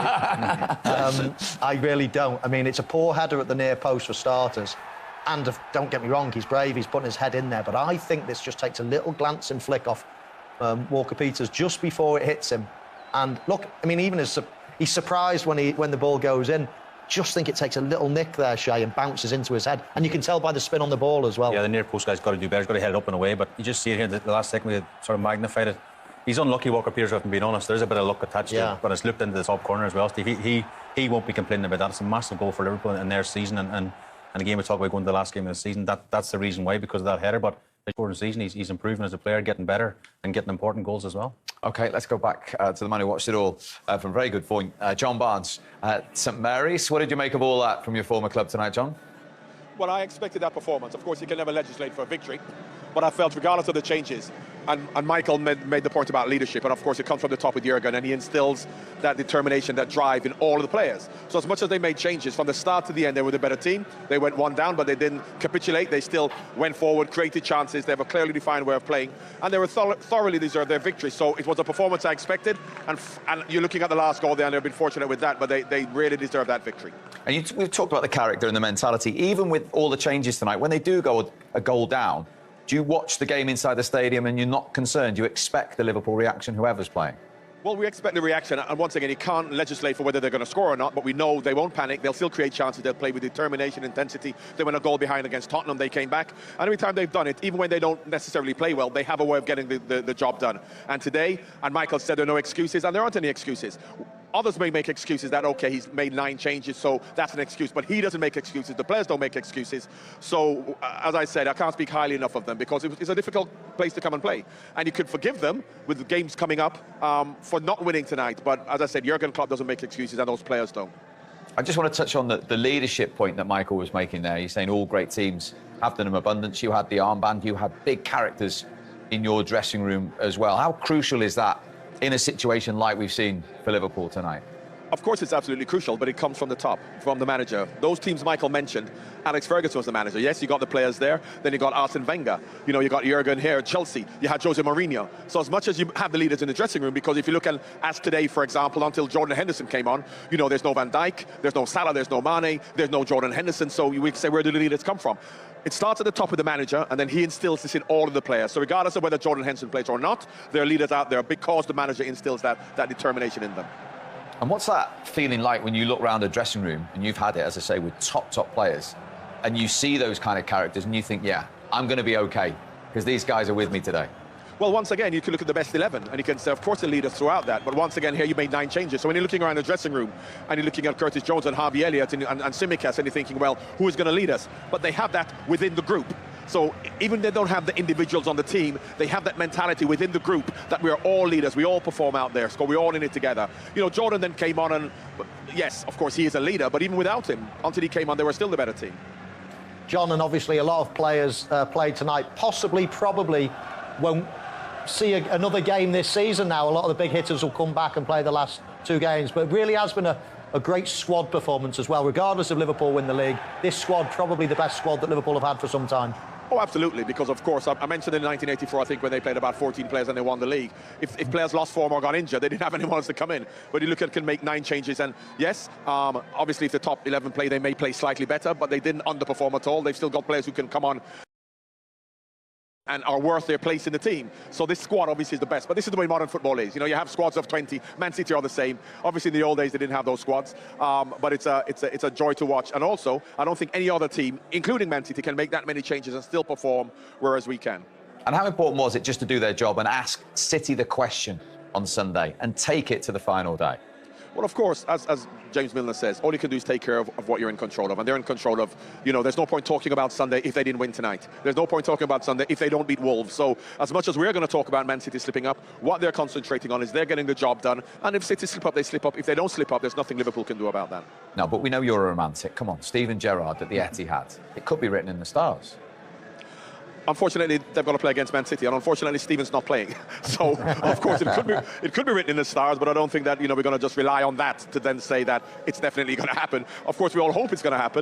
I really don't. I mean, it's a poor header at the near post for starters. And don't get me wrong, he's brave, he's putting his head in there. But I think this just takes a little glancing flick off Walker-Peters just before it hits him. And look, I mean, even as he's surprised when the ball goes in. Just think it takes a little nick there, Shay, and bounces into his head. And you can tell by the spin on the ball as well. Yeah, the near post guy's got to do better. He's got to head it up and away. But you just see it here, the last second, we sort of magnified it. He's unlucky, Walker-Peters, if I'm being honest. There's a bit of luck attached to it, but it's looped into the top corner as well, Steve. He won't be complaining about that. It's a massive goal for Liverpool in their season. And again, we talk about going to the last game of the season. That's the reason why, because of that header. But in the season, he's improving as a player, getting better and getting important goals as well. OK, let's go back to the man who watched it all from a very good point. John Barnes at St Mary's. What did you make of all that from your former club tonight, John? Well, I expected that performance. Of course, you can never legislate for a victory. But I felt, regardless of the changes, and Michael made the point about leadership, and of course it comes from the top with Jurgen, and he instills that determination, that drive in all of the players. So as much as they made changes, from the start to the end, they were the better team. They went one down, but they didn't capitulate. They still went forward, created chances. They have a clearly defined way of playing, and they were thoroughly deserved their victory. So it was a performance I expected, and you're looking at the last goal there, and they've been fortunate with that, but they really deserve that victory. And we've talked about the character and the mentality. Even with all the changes tonight, when they do go a goal down, do you watch the game inside the stadium and you're not concerned? Do you expect the Liverpool reaction, whoever's playing? Well, we expect the reaction, and once again, you can't legislate for whether they're going to score or not, but we know they won't panic. They'll still create chances. They'll play with determination, intensity. They went a goal behind against Tottenham. They came back, and every time they've done it, even when they don't necessarily play well, they have a way of getting the job done. And today, and Michael said there are no excuses, and there aren't any excuses. Others may make excuses that, OK, he's made 9 changes, so that's an excuse. But he doesn't make excuses. The players don't make excuses. So, as I said, I can't speak highly enough of them because it's a difficult place to come and play. And you could forgive them with the games coming up for not winning tonight. But, as I said, Jurgen Klopp doesn't make excuses and those players don't. I just want to touch on the leadership point that Michael was making there. He's saying all great teams have done in abundance. You had the armband. You had big characters in your dressing room as well. How crucial is that in a situation like we've seen for Liverpool tonight? Of course it's absolutely crucial, but it comes from the top, from the manager. Those teams Michael mentioned, Alex Ferguson was the manager. Yes, you got the players there, then you got Arsene Wenger. You know, you got Jurgen here at Chelsea. You had Jose Mourinho. So as much as you have the leaders in the dressing room, because if you look at, as today, for example, until Jordan Henderson came on, you know, there's no Van Dijk, there's no Salah, there's no Mane, there's no Jordan Henderson. So we say, where do the leaders come from? It starts at the top with the manager, and then he instills this in all of the players. So regardless of whether Jordan Henderson plays or not, there are leaders out there because the manager instills that determination in them. And what's that feeling like when you look around a dressing room, and you've had it, as I say, with top players, and you see those kind of characters, and you think, yeah, I'm going to be OK, because these guys are with me today? Well, once again, you can look at the best 11, and you can say, of course, the leaders throughout that. But once again, here you made 9 changes. So when you're looking around the dressing room, and you're looking at Curtis Jones and Harvey Elliott and Tsimikas, and you're thinking, well, who is going to lead us? But they have that within the group. So even if they don't have the individuals on the team, they have that mentality within the group that we're all leaders, we all perform out there, so we're all in it together. You know, Jordan then came on, and yes, of course, he is a leader, but even without him, until he came on, they were still the better team. John, and obviously a lot of players played tonight, probably won't see another game this season now. A lot of the big hitters will come back and play the last 2 games, but it really has been a great squad performance as well. Regardless of Liverpool win the league, this squad probably the best squad that Liverpool have had for some time. Oh, absolutely, because, of course, I mentioned in 1984, I think, when they played about 14 players and they won the league. If players lost form or got injured, they didn't have anyone else to come in. But you look at can make 9 changes, and yes, obviously, if the top 11 play, they may play slightly better, but they didn't underperform at all. They've still got players who can come on and are worth their place in the team. So this squad obviously is the best, but this is the way modern football is. You know, you have squads of 20. Man City are the same. Obviously in the old days they didn't have those squads, but it's a joy to watch. And also, I don't think any other team, including Man City, can make that many changes and still perform, whereas we can. And how important was it just to do their job and ask City the question on Sunday and take it to the final day? Well, of course, as James Milner says, all you can do is take care of what you're in control of. And they're in control of, you know, there's no point talking about Sunday if they didn't win tonight. There's no point talking about Sunday if they don't beat Wolves. So as much as we're going to talk about Man City slipping up, what they're concentrating on is they're getting the job done. And if City slip up, they slip up. If they don't slip up, there's nothing Liverpool can do about that. No, but we know you're a romantic. Come on, Steven Gerrard at the Etihad. It could be written in the stars. Unfortunately, they've got to play against Man City, and unfortunately, Steven's not playing. So, of course, it could be written in the stars, but I don't think that, you know, we're going to just rely on that to then say that it's definitely going to happen. Of course, we all hope it's going to happen.